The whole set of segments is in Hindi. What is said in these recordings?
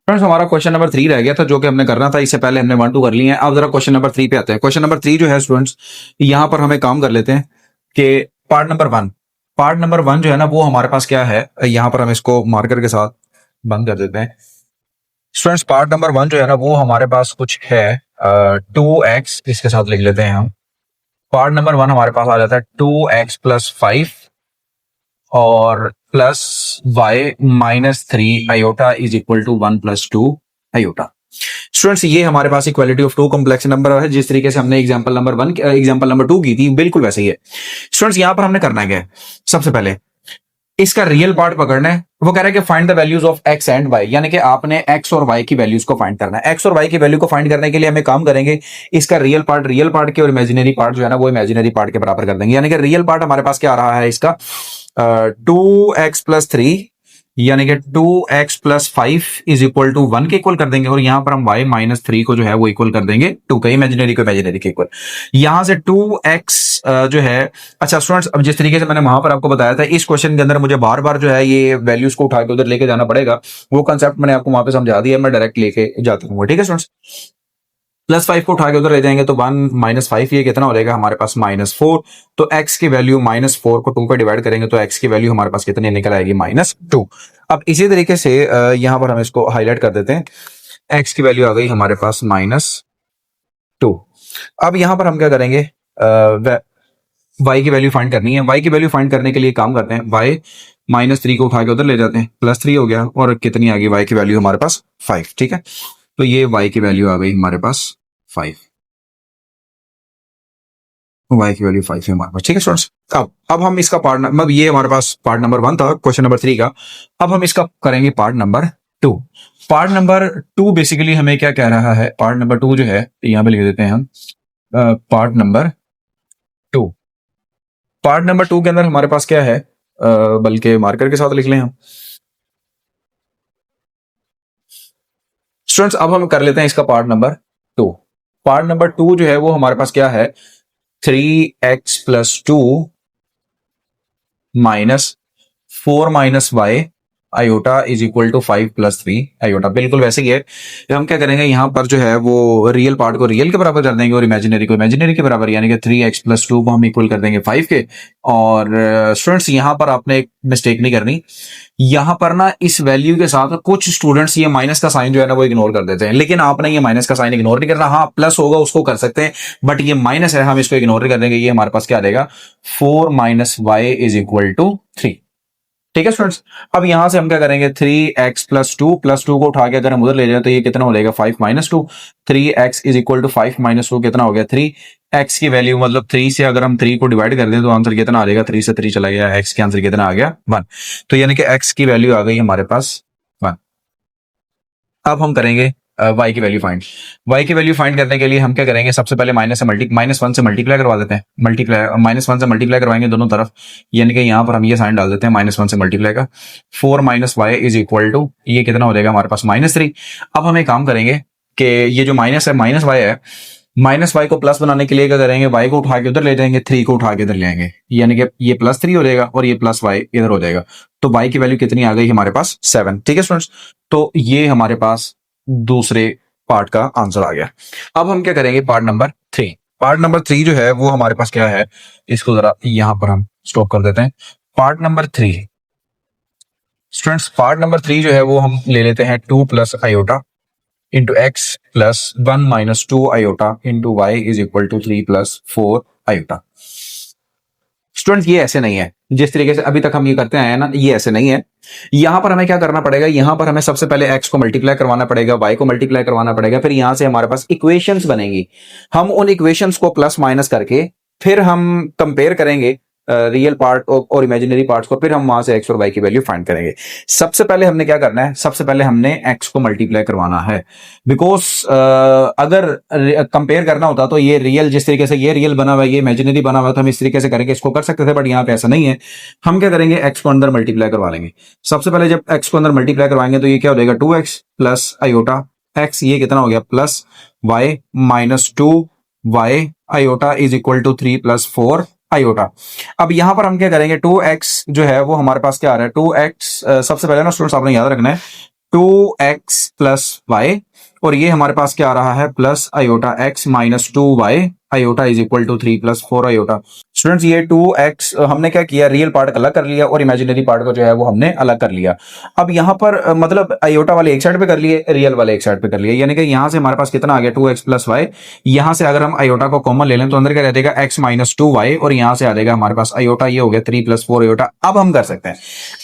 फ्रेंड्स हमारा क्वेश्चन नंबर 3 रह गया था जो कि हमने करना था। इससे पहले हमने 1 2 कर लिए हैं। अब जरा क्वेश्चन नंबर 3 पे आते हैं। क्वेश्चन नंबर 3 जो है स्टूडेंट्स, यहाँ पर हमें काम कर लेते हैं कि पार्ट नंबर 1 जो है ना वो हमारे पास क्या है, यहाँ पर हम इसको मार्कर के साथ बंद कर देते हैं। स्टूडेंट्स पार्ट नंबर 1 जो है ना वो हमारे पास कुछ है 2x, इसके साथ लिख लेते हैं हम। पार्ट नंबर 1 हमारे पास आ जाता है 2x+5 और plus y-3 i is equal to 1+2 iota. Students ये हमारे पास equality of two complex number है, जिस तरीके से हमने एग्जांपल नंबर 2 की थी, बिल्कुल वैसे ही है। स्टूडेंट्स यहां पर हमने करना क्या है, सबसे पहले इसका रियल पार्ट पकड़ना है। वो कह रहा है कि find the values of X and Y, यानी कि आपने एक्स और वाई की वैल्यूज को फाइंड करना है। एक्स और वाई की वैल्यू को फाइंड करने के लिए हमें काम करेंगे, इसका रियल पार्ट के और इमेजिनरी पार्ट जो है ना वो इमेजिनरी पार्ट के बराबर कर देंगे। यानी कि रियल पार्ट हमारे पास क्या आ रहा है इसका 2x+3, यानी कि 2x+5 इज इक्वल टू 1 के इक्वल कर देंगे, और यहां पर हम y-3 को जो है वो इक्वल कर देंगे 2 के, इमेजिनरी को इमेजिनरी के इक्वल। यहां से 2x जो है, अच्छा स्टूडेंट्स अब जिस तरीके से मैंने वहां पर आपको बताया था, इस क्वेश्चन के अंदर मुझे बार बार जो है ये वैल्यूज को उठा के उधर लेके जाना पड़ेगा। वो कंसेप्ट मैंने आपको वहां पे समझा दिया, मैं डायरेक्ट लेके जाता हूँ। ठीक है स्टूडेंट्स, +5 को उठा के उधर ले जाएंगे तो 1-5 ये कितना हो जाएगा हमारे पास -4। तो x की वैल्यू -4 को 2 पे डिवाइड करेंगे तो x की वैल्यू हमारे पास कितनी निकल आएगी, -2। अब इसी तरीके से यहां पर हम इसको हाईलाइट कर देते हैं, x की वैल्यू आ गई हमारे पास -2। अब यहां पर हम क्या करेंगे, y की वैल्यू फाइंड करनी है। y की वैल्यू फाइंड करने के लिए काम करते हैं, y-3 को उठा के उधर ले जाते हैं, +3 हो गया, और कितनी आ गई y की वैल्यू हमारे पास 5। ठीक है, तो ये y की वैल्यू आ गई हमारे पास 5, y की वैल्यू 5 है हमारे पास। ठीक है स्टूडेंट्स, अब हम इसका पार्ट मतलब ये हमारे पास पार्ट नंबर 1 था क्वेश्चन नंबर 3 का। अब हम इसका करेंगे part number 2। Part number 2 basically हमें क्या कह रहा है, पार्ट नंबर 2 जो है यहां पे लिख देते हैं हम पार्ट नंबर 2। पार्ट नंबर 2 के अंदर हमारे पास क्या है, बल्कि मार्कर के साथ लिख लें हम। स्टूडेंट्स अब हम कर लेते हैं इसका पार्ट नंबर 2। पार्ट नंबर 2 जो है वो हमारे पास क्या है, 3x+2 -4 - y is equal to 5+3 बिल्कुल वैसे ही है। हम क्या करेंगे, यहां पर जो है वो रियल पार्ट को रियल के बराबर कर देंगे और इमेजिनरी को इमेजिनरी के बराबर, यानी कि 3x+2 को हम इक्वल कर देंगे 5 के। और स्टूडेंट्स यहां पर आपने एक मिस्टेक नहीं करनी, यहां पर ना इस वैल्यू के साथ कुछ स्टूडेंट्स ये माइनस का साइन जो है ना वो इग्नोर कर देते हैं, लेकिन आपने ये माइनस का साइन इग्नोर नहीं करना। हाँ प्लस होगा उसको कर सकते हैं, बट ये माइनस है हम इसको इग्नोर नहीं कर देंगे। ये हमारे पास क्या आ जाएगा, 4 - y इज इक्वल टू 3। ठीक है स्टूडेंट्स, अब यहां से हम क्या करेंगे, 3x+2 को उठा के अगर हम उधर ले जाए तो ये कितना हो जाएगा, 5 - 2। 3x इज इक्वल टू 5 - 2 कितना हो गया, 3। x की वैल्यू मतलब 3 से अगर हम 3 को डिवाइड कर दें तो आंसर कितना आ जाएगा, 3 से 3 चला गया, x के आंसर कितना आ गया, 1। तो यानी कि x की वैल्यू आ गई हमारे पास 1। अब हम करेंगे y की वैल्यू फाइंड। y की वैल्यू फाइंड करने के लिए हम क्या करेंगे, सबसे पहले -1 से मल्टीप्लाई करवा देते हैं। मल्टीप्लाई -1 से मल्टीप्लाई करवाएंगे दोनों तरफ, यानी कि यहां पर हम ये साइन डाल देते हैं -1 से मल्टीप्लाई का। 4 - y इज इक्वल टू ये कितना हो जाएगा हमारे पास, -3। अब हम एक काम करेंगे कि ये जो माइनस है -y है, -y को प्लस बनाने के लिए क्या करेंगे, y को उठा के उधर ले जाएंगे, 3 को उठा के इधर ले आएंगे, यानी कि ये +3 हो जाएगा और ये +y इधर हो जाएगा। तो y की वैल्यू कितनी आ गई हमारे पास, 7। ठीक है स्टूडेंट्स, तो ये हमारे पास दूसरे पार्ट का आंसर आ गया। अब हम क्या करेंगे, पार्ट नंबर 3। पार्ट नंबर 3 जो है वो हमारे पास क्या है, इसको जरा यहां पर हम स्टॉप कर देते हैं। Part number 3 students, part number 3 जो है वो हम ले लेते हैं 2 + i into X plus 1 - 2 i into Y is equal to 3 + 4 i। Students ये ऐसे नहीं है, जिस तरीके से अभी तक हम ये करते आए हैं ना, ये ऐसे नहीं है। यहां पर हमें क्या करना पड़ेगा, यहां पर हमें सबसे पहले x को मल्टीप्लाई करवाना पड़ेगा, y को मल्टीप्लाई करवाना पड़ेगा, फिर यहां से हमारे पास इक्वेशंस बनेंगी। हम उन इक्वेशंस को प्लस माइनस करके फिर हम कंपेयर करेंगे रियल पार्ट और इमेजिनरी पार्ट्स को, फिर हम वहां से x और y की वैल्यू फाइंड करेंगे। सबसे पहले हमने क्या करना है, सबसे पहले हमने x को मल्टीप्लाई करवाना है, बिकॉज अगर कंपेयर करना होता तो ये रियल, जिस तरीके से ये रियल बना हुआ है, ये इमेजिनरी बना हुआ है, तो हम इस तरीके से करके इसको कर सकते थे, बट यहाँ पे ऐसा नहीं है। हम क्या करेंगे, x को अंदर मल्टीप्लाई करवा लेंगे। सबसे पहले जब x को अंदर मल्टीप्लाई करवाएंगे तो ये क्या हो जाएगा, 2x प्लस आयोटा x, ये कितना हो गया, plus y - 2y iota is equal to 3 + 4 iota. अब यहां पर हम क्या करेंगे, 2x जो है वो हमारे पास क्या आ रहा है, 2x सबसे पहले ना स्टूडेंट्स आपने याद रखना है, 2x+y, और ये हमारे पास क्या आ रहा है, plus iota x minus 2y iota is equal to 3+4 iota. Students ये 2x हमने क्या किया, रियल पार्ट अलग कर लिया और इमेजिनरी पार्ट को जो है वो हमने अलग कर लिया। अब यहां पर मतलब आयोटा वाले एक साइड पे कर लिए, रियल वाले एक साइड पे कर लिए, यानी कि यहां से हमारे पास कितना आ गया 2x+y। यहां से अगर हम आयोटा को कॉमन ले लें तो अंदर क्या रह जाएगा x माइनस 2y, और यहां से आ जाएगा हमारे पास आयोटा, ये हो गया 3+4 आयोटा। अब हम कर सकते हैं,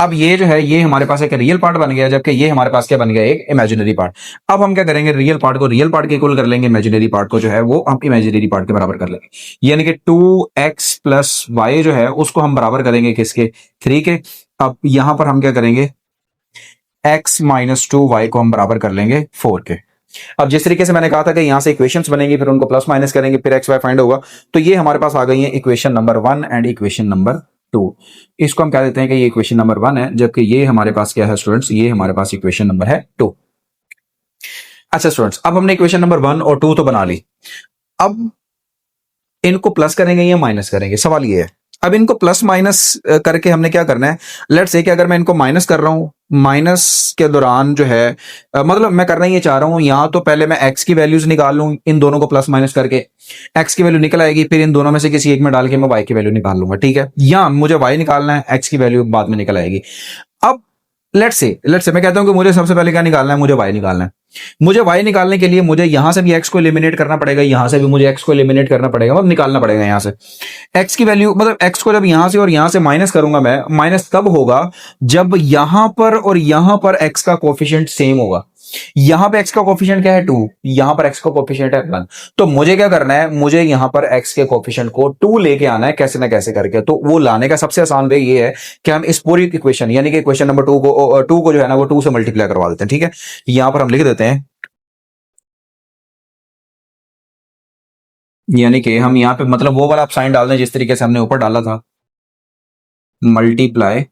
अब ये जो है ये हमारे पास एक रियल पार्ट बन गया, जबकि ये हमारे पास क्या बन गया, एक इमेजिनरी पार्ट। अब हम क्या करेंगे, रियल पार्ट को रियल पार्ट के इक्वल कर लेंगे, इमेजिनरी पार्ट को जो है वो हम इमेजिनरी पार्ट के बराबर कर लेंगे, यानी कि 2x+y जो है उसको हम बराबर करेंगे किसके, 3 के। अब यहां पर हम क्या करेंगे, x माइनस 2y को हम बराबर कर लेंगे 4 के। अब जिस तरीके से मैंने कहा था कि यहां से इक्वेशंस बनेंगी, फिर उनको प्लस माइनस करेंगे, फिर एक्स वाई फाइंड होगा, तो ये हमारे पास आ गई है equation number 1 and equation number 2। इसको हम कह देते हैं कि ये इक्वेशन नंबर 1 है, जबकि ये हमारे पास क्या है स्टूडेंट्स, ये हमारे पास इक्वेशन नंबर है 2। अच्छा स्टूडेंट्स, अब हमने इक्वेशन नंबर 1 और 2 तो बना ली, अब इनको प्लस करेंगे या माइनस करेंगे, सवाल ये है। अब इनको प्लस माइनस करके हमने क्या करना है, लेट्स से कि अगर मैं इनको माइनस कर रहा हूं, माइनस के दौरान जो है मतलब मैं करना ये चाह रहा हूं, यहां तो पहले मैं x की वैल्यूज निकाल लूं, इन दोनों को प्लस माइनस करके x की वैल्यू निकल आएगी, फिर इन दोनों में से किसी एक में डाल के मैं y की वैल्यू निकाल लूंगा, ठीक है। या मुझे y निकालना है, x की वैल्यू बाद में निकल आएगी। अब लेट्स से मैं कहता हूं कि मुझे सबसे पहले क्या निकालना है, मुझे y निकालना है। मुझे y निकालने के लिए मुझे यहां से भी x को एलिमिनेट करना पड़ेगा, यहां से भी मुझे x को एलिमिनेट करना पड़ेगा, मतलब निकालना पड़ेगा यहां से x की वैल्यू, मतलब x को जब यहां से और यहां से माइनस करूंगा मैं, माइनस तब होगा जब यहां पर और यहां पर x का कोफिशिएंट सेम होगा। यहां पे x का कोफिशिएंट क्या है 2, यहां पर x का कोफिशिएंट है 1, तो मुझे क्या करना है, मुझे यहां पर x के कोफिशिएंट को 2 लेके आना है कैसे ना कैसे करके। तो वो लाने का सबसे आसान वे ये है कि हम इस पूरी इक्वेशन यानी कि इक्वेशन नंबर 2 को जो है ना वो 2 से मल्टीप्लाई करवा देते हैं, ठीक है। यहां पर हम लिख देते हैं, यानी कि हम यहां पे मतलब वो वाला आप साइन डाल दें जिस तरीके से हमने ऊपर डाला था, मल्टीप्लाई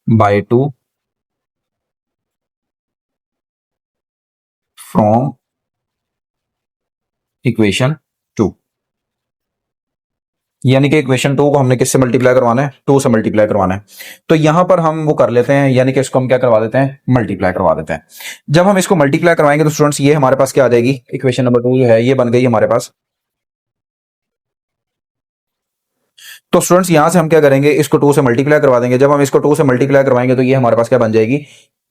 बाय 2 फ्रॉम इक्वेशन 2, यानी कि इक्वेशन 2 को हमने किससे मल्टीप्लाई करवाना है, 2 से मल्टीप्लाई करवाना है। तो यहां पर हम वो कर लेते हैं, यानी कि इसको हम क्या करवा देते हैं, मल्टीप्लाई करवा देते हैं। जब हम इसको मल्टीप्लाई करवाएंगे तो स्टूडेंट्स ये हमारे पास क्या आ जाएगी, इक्वेशन नंबर 2 जो है ये बन गई हमारे पास। तो स्टूडेंट्स यहां से हम क्या करेंगे, इसको 2 से मल्टीप्लाई करवा देंगे। जब हम इसको 2 से मल्टीप्लाई करवाएंगे तो ये हमारे पास क्या बन जाएगी,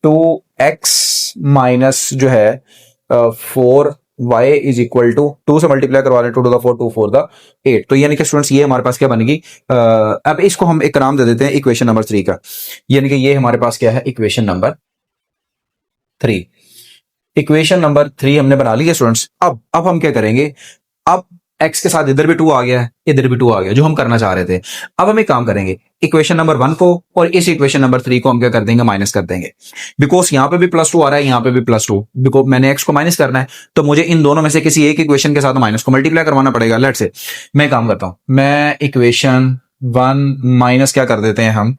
2x माइनस जो है 4y इज इक्वल टू 2 से मल्टीप्लाई करवा रहे हैं, 2 टू द 4 2 4 द 8। तो यानी कि स्टूडेंट्स ये हमारे पास क्या बनेगी, अब इसको हम एक नाम दे देते हैं इक्वेशन नंबर 3 का, यानी कि ये हमारे पास क्या है, इक्वेशन नंबर 3। इक्वेशन नंबर 3 हमने बना ली है स्टूडेंट्स। अब हम क्या करेंगे, अब x के साथ इधर भी 2 आ गया है, इधर भी 2 आ गया, जो हम करना चाह रहे थे। अब हम एक काम करेंगे, इक्वेशन नंबर 1 को और इस इक्वेशन नंबर 3 को हम क्या कर देंगे, माइनस कर देंगे, बिकॉज यहां पे भी +2 आ रहा है, यहां पे भी +2, बिकॉज मैंने x को माइनस करना है, तो मुझे इन दोनों में से किसी एक इक्वेशन के साथ माइनस को मल्टीप्लाई करवाना पड़ेगा। लेट्स से मैं काम करता हूं, मैं इक्वेशन 1 माइनस क्या कर देते हैं हम,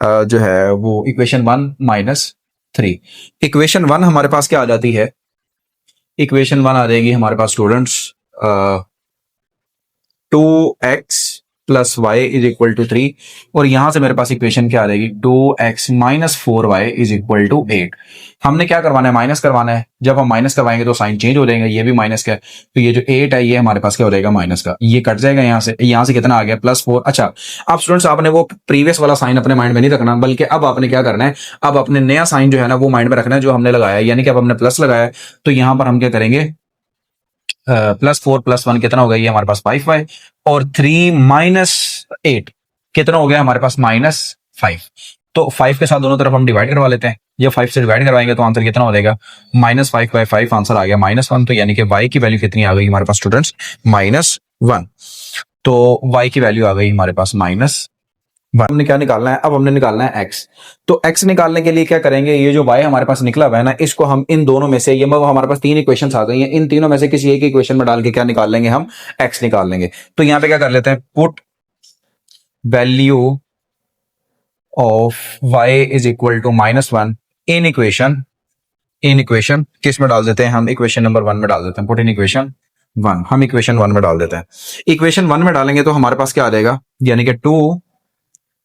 जो है वो इक्वेशन 1 माइनस 3। इक्वेशन 1 हमारे पास क्या आ जाती है, इक्वेशन 1 आ जाएगी हमारे पास students 2x plus Y is equal to 3, और यहां से मेरे पास इक्वेशन क्या आ जाएगी, 2x minus 4y is equal to 8। हमने क्या करवाना है, माइनस करवाना है। जब हम माइनस करवाएंगे तो साइन चेंज हो जाएगा, ये भी माइनस का है, तो ये जो 8 है ये हमारे पास क्या हो जाएगा, माइनस का, ये कट जाएगा यहां से कितना आ गया, +4। अच्छा, अब स्टूडेंट्स आपने वो प्रीवियस वाला साइन अपने माइंड में नहीं रखना, बल्कि अब आपने क्या करना है, अब अपने नया साइन जो है ना वो माइंड में रखना है जो हमने लगाया है, यानी कि अब हमने प्लस लगाया है, तो यहां पर हम क्या करेंगे, +4 + 1 कितना हो गया, ये हमारे पास 5y, और 3 माइनस 8 कितना हो गया हमारे पास, -5। तो 5 के साथ दोनों तरफ हम डिवाइड करवा लेते हैं, जब 5 से डिवाइड करवाएंगे तो आंसर कितना हो जाएगा, -5/5 आंसर आ गया -1। तो यानी कि y की वैल्यू कितनी आ गई हमारे पास स्टूडेंट्स, -1। तो y की वैल्यू आ गई हमारे पास -1। हमने क्या निकालना है, अब हमने निकालना है x। तो x निकालने के लिए क्या करेंगे, ये जो y हमारे पास निकला हुआ है ना, इसको हम इन दोनों में से, ये हमारे पास 3 इक्वेशंस आ गई हैं, इन तीनों में से किसी एक इक्वेशन में डाल के क्या निकाल लेंगे, हम x निकाल लेंगे। तो यहां पे क्या कर लेते हैं, put value of y is equal to -1 in equation किस में डाल देते हैं, हम इक्वेशन नंबर 1 में डाल देते हैं, पुट इन इक्वेशन 1, हम इक्वेशन 1 में डाल देते हैं। इक्वेशन 1 में डालेंगे तो हमारे पास क्या आ जाएगा, यानी कि 2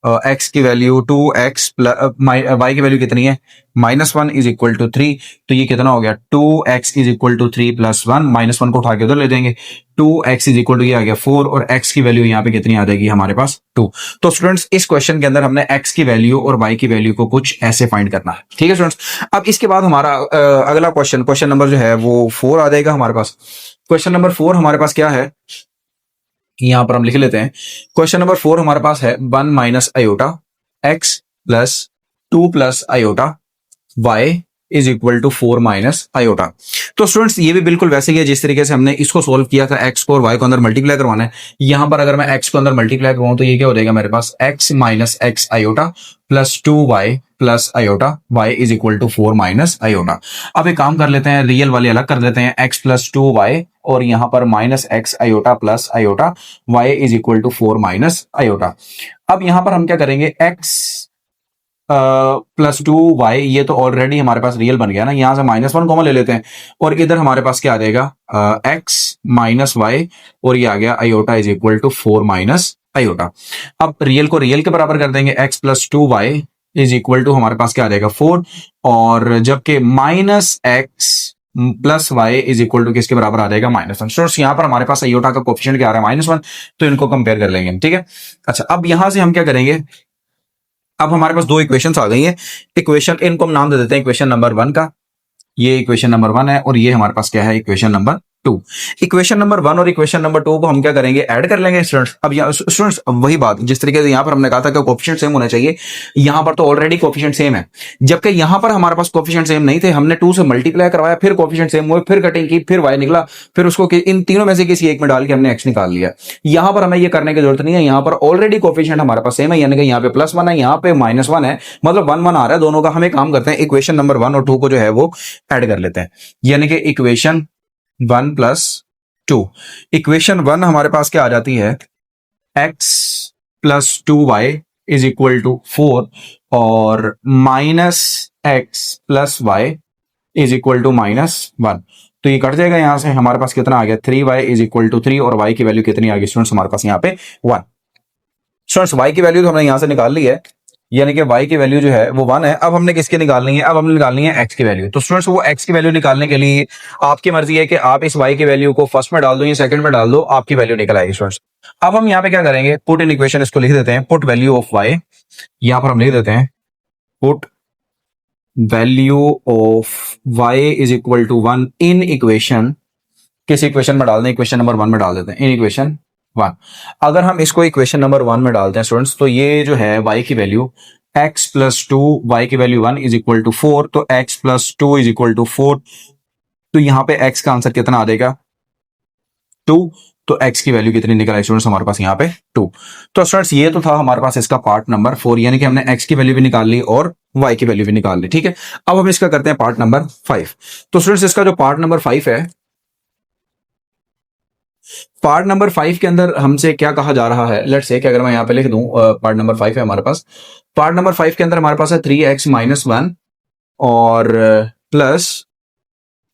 एक्स की वैल्यू 2x प्लस वाई की वैल्यू कितनी है -1 इज इक्वल टू 3, तो ये कितना हो गया 2x is equal to 3 plus 1, -1 को उठा के उधर ले देंगे, 2x इज इक्वल टू ये आ गया 4 और x की वैल्यू यहाँ पे कितनी आ जाएगी हमारे पास 2। तो स्टूडेंट्स इस क्वेश्चन के अंदर हमने x की वैल्यू और y की वैल्यू को कुछ ऐसे फाइंड करना है, ठीक है स्टूडेंट्स। अब इसके बाद हमारा अगला क्वेश्चन नंबर जो है वो 4 आ जाएगा हमारे पास। क्वेश्चन नंबर 4 हमारे पास क्या है, यहां पर हम लिख लेते हैं। क्वेश्चन नंबर 4 हमारे पास है 1 minus iota X plus 2 plus iota Y is equal to 4 minus iota. तो स्टूडेंट्स ये भी बिल्कुल वैसे ही है जिस तरीके से हमने इसको सोल्व किया था, एक्स को और वाई को अंदर मल्टीप्लाई करवाना है। यहां पर अगर मैं एक्स को अंदर मल्टीप्लाई करवाऊं तो ये क्या हो जाएगा मेरे पास X minus X iota plus 2y plus iota Y is equal to 4 minus iota. अब एक काम कर लेते हैं, रियल वाले अलग कर देते हैं, x प्लस 2y और यहां पर minus X iota plus iota Y is equal to 4 minus iota. अब यहां पर हम क्या करेंगे, x प्लस 2y ये तो ऑलरेडी हमारे पास रियल बन गया ना, यहां से -1 कॉमन ले लेते हैं और इधर हमारे पास क्या आ जाएगा x माइनस वाई और ये आ गया iota is equal to 4 minus iota. अब रियल को रियल के बराबर कर देंगे, x plus 2y is equal to हमारे पास क्या आ जाएगा 4 और जबकि minus X plus Y is equal to किसके बराबर आ जाएगा -1। स्टूडेंट्स यहां पर हमारे पास आयोटा का कोफिशिएंट क्या आ रहा है -1, तो इनको कंपेयर कर लेंगे, ठीक है। अच्छा अब यहां से हम क्या करेंगे, अब हमारे पास दो इक्वेशंस आ गई हैं, इक्वेशन इनको हम नाम दे देते हैं इक्वेशन नंबर 1 का, ये इक्वेशन नंबर 1 है और ये हमारे पास क्या है इक्वेशन नंबर 2। इक्वेशन नंबर 1 और इक्वेशन नंबर 2 को हम क्या करेंगे, ऐड कर लेंगे स्टूडेंट्स। अब यहाँ स्टूडेंट्स वही बात जिस तरीके से यहाँ पर हमने कहा था कि कोफिशिएंट सेम होना चाहिए, यहाँ पर तो ऑलरेडी कोफिशिएंट सेम है, जबकि यहाँ पर हमारे पास कोफिशिएंट सेम नहीं थे, हमने 2 से मल्टीप्लाई करवाया, फिर कोफिशिएंट सेम हुए, फिर कटिंग की, फिर y निकला, फिर उसको इन तीनों में से किसी एक में डाल के हमने x निकाल लिया। यहाँ पर हमें ये करने की जरूरत नहीं है, यहाँ पर ऑलरेडी कोफिशिएंट हमारे पास सेम है, यानी कि यहाँ पे +1 है, यहाँ पे -1 है, मतलब 1 1 आ रहा है दोनों का। हम एक काम करते हैं, इक्वेशन नंबर 1 और 2 को जो है वो ऐड कर लेते हैं, यानी कि इक्वेशन 1 प्लस 2। इक्वेशन 1 हमारे पास क्या आ जाती है, x plus 2y is equal to 4 और minus X plus Y is equal to -1, तो ये कट जाएगा, यहां से हमारे पास कितना आ गया 3y इज इक्वल टू 3 और y की वैल्यू कितनी आ गई स्टूडेंट्स हमारे पास यहाँ पे 1। स्टूडेंट्स y की वैल्यू तो हमने यहां से निकाल ली है, यानी कि y की वैल्यू जो है वो 1 है। अब हमने किसकी निकालनी है, अब हमने निकालनी है x की वैल्यू। तो स्टूडेंट्स वो x की वैल्यू निकालने के लिए आपकी मर्जी है कि आप इस y की वैल्यू को फर्स्ट में डाल दो या सेकंड में डाल दो, आपकी वैल्यू निकल आएगी स्टूडेंट्स। अब हम यहाँ पे क्या करेंगे, पुट इन इक्वेशन, इसको लिख देते हैं पुट वैल्यू ऑफ y, यहां पर हम लिख देते हैं put value of y is equal to 1 in equation, किस इक्वेशन में डाल दें, इक्वेशन नंबर 1 में डाल देते हैं, इन इक्वेशन 1। अगर हम इसको इक्वेशन नंबर 1 में डालते हैं स्टूडेंट्स, तो ये जो है y की वैल्यू x प्लस 2, y की वैल्यू 1 इज इक्वल टू 4, तो x plus 2 is equal to 4, तो यहां पे x का आंसर कितना आ जाएगा 2, तो x की वैल्यू कितनी निकल आई स्टूडेंट्स हमारे पास यहाँ पे 2। तो स्टूडेंट्स ये तो था हमारे पास इसका पार्ट नंबर 4, यानी कि हमने x की वैल्यू भी निकाल ली और y की वैल्यू भी निकाल ली, ठीक है। अब हम इसका करते हैं पार्ट नंबर 5। तो स्टूडेंट्स इसका जो पार्ट नंबर 5 है, पार्ट नंबर 5 के अंदर हमसे क्या कहा जा रहा है, लेट्स से कि अगर मैं यहां पे लिख दूं पार्ट नंबर 5 है हमारे पास, पार्ट नंबर 5 के अंदर हमारे पास है 3x माइनस 1 और plus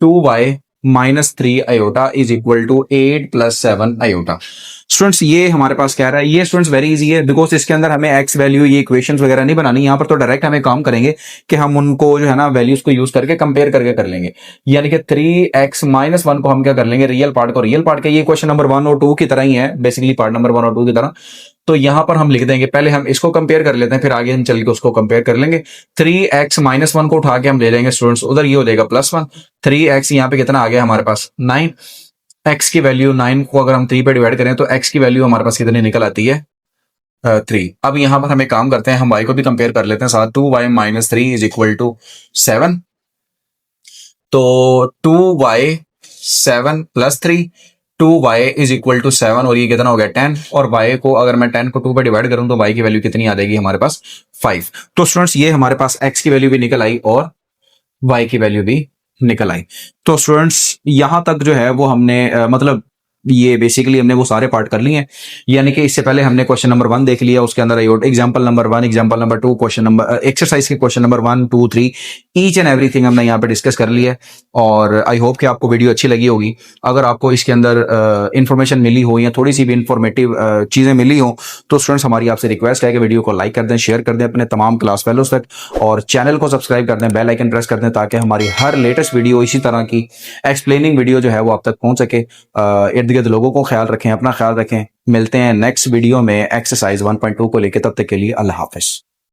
2y minus 3 iota is equal to 8 plus 7 iota. Students ये हमारे पास क्या रहा है, ये स्टूडेंट्स वेरी इजी है, बिकॉज इसके अंदर हमें x वैल्यू ये इक्वेशंस वगैरह नहीं बनानी, यहां पर तो डायरेक्ट हमें काम करेंगे कि हम उनको जो है ना वैल्यूज को यूज करके कंपेयर करके कर लेंगे, यानी कि 3x माइनस 1 को हम क्या कर लेंगे, रियल पार्ट को रियल पार्ट के, ये क्वेश्चन नंबर 1 और 2 की तरह ही है बेसिकली, पार्ट नंबर 1 और 2 की तरह। तो यहां पर हम लिख देंगे, पहले हम इसको कंपेयर कर लेते हैं, फिर आगे हम चल के उसको कंपेयर कर लेंगे। 3x माइनस 1 को उठा के हम ले लेंगे स्टूडेंट्स उधर, ये हो जाएगा +1, 3x यहाँ पे कितना आ गया हमारे पास 9, x की वैल्यू 9 को अगर हम 3 पे डिवाइड करें तो x की वैल्यू हमारे पास कितनी निकल आती है 3। अब यहां पर हमें काम करते हैं, हम y को भी कंपेयर कर लेते हैं साथ, 2y minus 3 is equal to 7, तो 2y 7 plus 3, 2y is equal to 7 और ये कितना हो गया 10, और y को अगर मैं 10 को 2 पे डिवाइड करूं तो y की वैल्यू कितनी आ जाएगी हमारे पास 5। तो स्टूडेंट्स ये हमारे पास x की वैल्यू भी निकल आई और y की वैल्यू भी निकल आई। तो स्टूडेंट्स यहां तक जो है वो हमने मतलब ये बेसिकली हमने वो सारे पार्ट कर लिए हैं। यानी कि इससे पहले हमने क्वेश्चन नंबर 1 देख लिया, उसके अंदर example number 1, example number 2, question number exercise के question number 1, 2, 3 each and everything हमने यहाँ पे डिस्कस कर लिया है। और आई होप कि आपको वीडियो अच्छी लगी होगी। अगर आपको इसके अंदर इंफॉर्मेशन मिली हो या थोड़ी सी भी इंफॉर्मेटिव चीजें मिली हो तो स्टूडेंट्स हमारी आपसे रिक्वेस्ट है कि वीडियो को लाइक कर दें, शेयर कर दें अपने तमाम क्लास फेलोज तक, और चैनल को सब्सक्राइब कर दें, बेल आइकन प्रेस कर दें, ताकि हमारी हर लेटेस्ट वीडियो इसी तरह की एक्सप्लेनिंग वीडियो जो है वो आप तक पहुंच सके। इर्द गिर्द लोगों को ख्याल रखें, अपना ख्याल रखें। मिलते हैं नेक्स्ट वीडियो में एक्सरसाइज 1.2 को लेकर, तब तक के लिए अल्लाह हाफिज।